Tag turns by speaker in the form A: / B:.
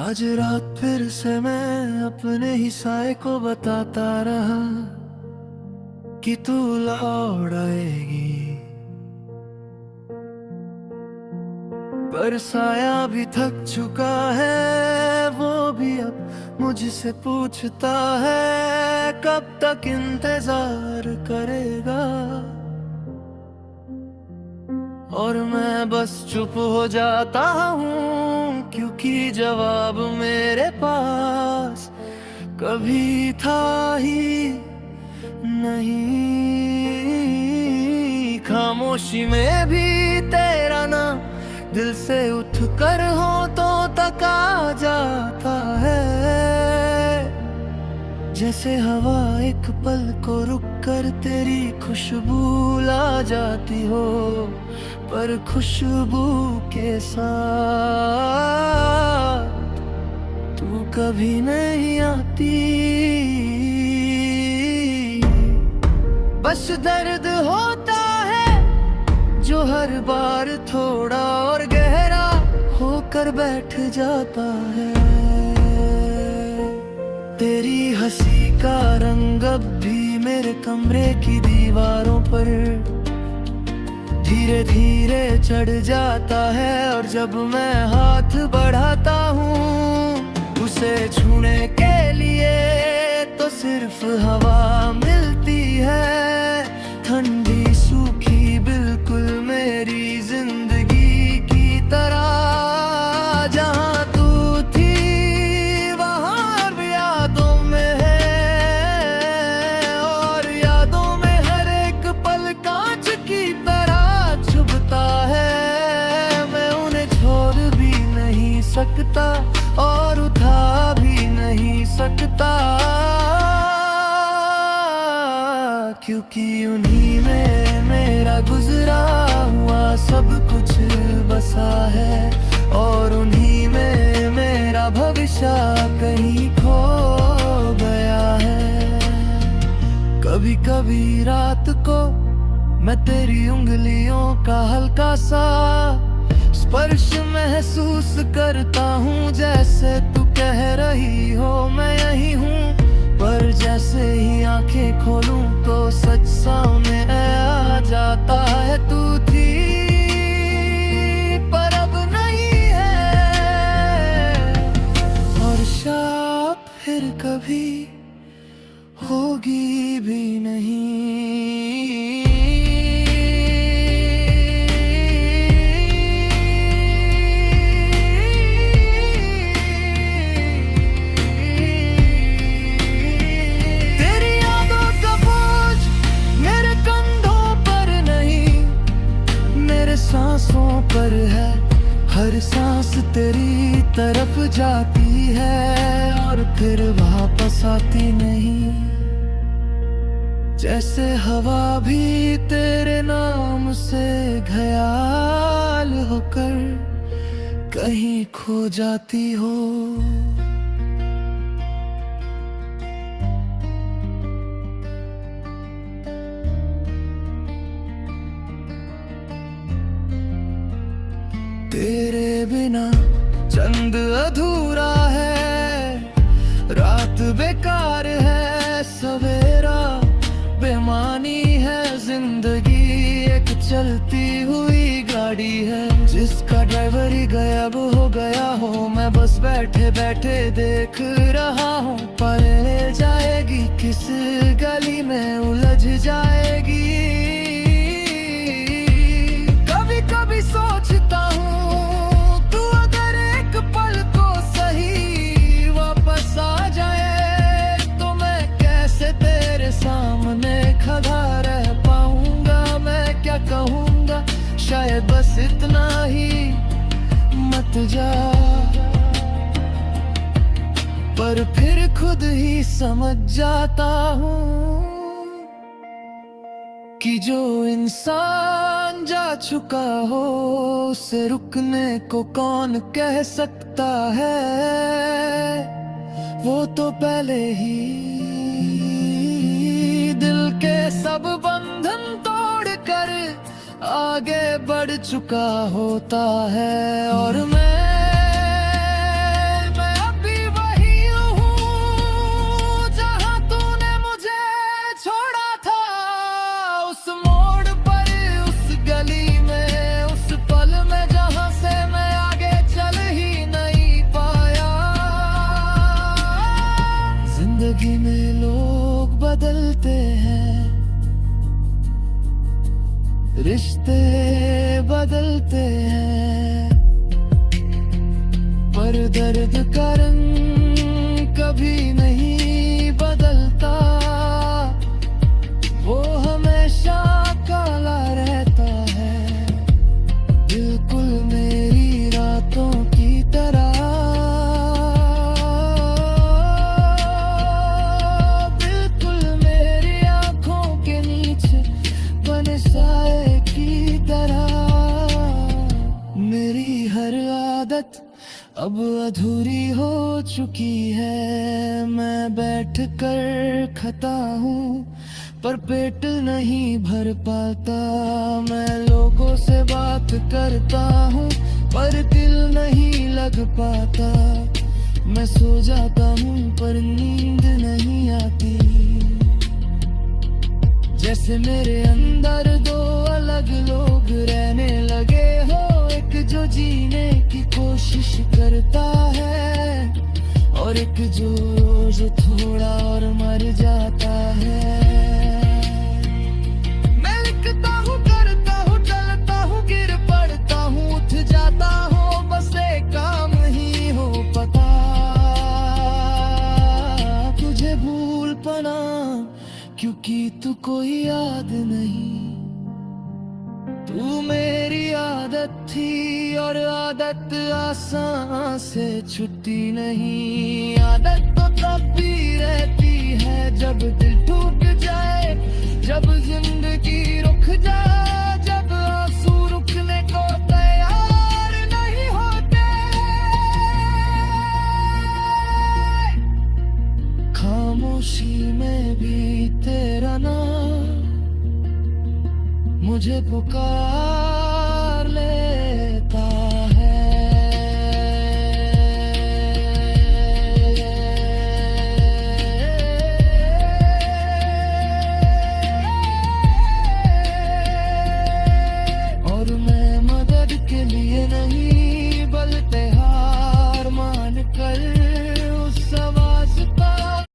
A: आज रात फिर से मैं अपने ही साए को बताता रहा कि तू लौट आएगी, पर साया भी थक चुका है। वो भी अब मुझसे पूछता है कब तक इंतजार करेगा, और मैं बस चुप हो जाता हूँ क्योंकि जवाब मेरे पास कभी था ही नहीं। खामोशी में भी तेरा नाम दिल से उठ कर हो तो तक आ जाता है, जैसे हवा एक पल को रुक कर तेरी खुशबू ला जाती हो, पर खुशबू के साथ तू कभी नहीं आती। बस दर्द होता है जो हर बार थोड़ा और गहरा होकर बैठ जाता है। तेरी हंसी का रंग अब भी मेरे कमरे की दीवारों पर धीरे धीरे चढ़ जाता है, और जब मैं हाथ बढ़ाता हूँ उसे छूने के लिए तो सिर्फ हवा मिलती है, ठंडी सूखी बिल्कुल मेरी जिंदगी की तरह। जहाँ तू थी वहाँ भी यादों में है, और यादों में हर एक पल कांच की तरह चुभता है। मैं उन्हें छोड़ भी नहीं सकता और उठा भी नहीं सकता, क्योंकि उन्हीं में मेरा गुजरा हुआ सब कुछ बसा है, और उन्हीं में मेरा भविष्य कहीं खो गया है। कभी कभी रात को मैं तेरी उंगलियों का हल्का सा स्पर्श महसूस करता हूँ, जैसे तू कह रही हो मैं यही हूँ, पर जैसे ही आंखें खोलूं तो सच सामने आ जाता है। तू थी पर अब नहीं है, और शायद फिर कभी होगी भी नहीं। सांसों पर है, हर सांस तेरी तरफ जाती है और फिर वापस आती नहीं, जैसे हवा भी तेरे नाम से घायल होकर कहीं खो जाती हो। तेरे बिना चंद अधूरा है, रात बेकार है, सवेरा बेमानी है, जिंदगी एक चलती हुई गाड़ी है जिसका ड्राइवर ही गायब हो गया हो। मैं बस बैठे बैठे देख रहा हूँ, पर ले जाएगी किस गली में उलझ जाएगी। कभी कभी सोचता हूँ शायद बस इतना ही मत जा, पर फिर खुद ही समझ जाता हूँ कि जो इंसान जा चुका हो उसे रुकने को कौन कह सकता है। वो तो पहले ही दिल के सब बंधन तोड़ कर आगे बढ़ चुका होता है, और मैं जिंदगी में लोग बदलते हैं, रिश्ते बदलते हैं, पर दर्द का रंग कभी नहीं बदलता। वो हमेशा काला रहता है, बिल्कुल मेरी रातों की तरह, बिल्कुल मेरी आंखों के नीचे बने साए की तरह। मेरी हर आदत अब अधूरी हो चुकी है, मैं बैठ कर खाता हूँ पर पेट नहीं भर पाता। मैं लोगों से बात करता हूँ पर दिल नहीं लग पाता। मैं सो जाता हूँ पर नींद नहीं आती, जैसे मेरे अंदर दो अलग लोग रहने लगे हो। एक जो जीने की कोशिश करता है और एक जो रोज थोड़ा और मर जाता है। मैं लिखता हूँ, करता हूँ, चलता हूँ, गिर पड़ता हूँ, उठ जाता हूँ, बस एक काम ही हो पता, तुझे भूल पाना, क्योंकि तू कोई याद नहीं। तू मेरी आदत थी और आदत आसान से छुट्टी नहीं। आदत तो तब भी रहती है जब दिल टूट जाए, जब जिंदगी रुक जाए, जब आंसू रुकने को तैयार नहीं होते। खामोशी में भी तेरा नाम मुझे पुकार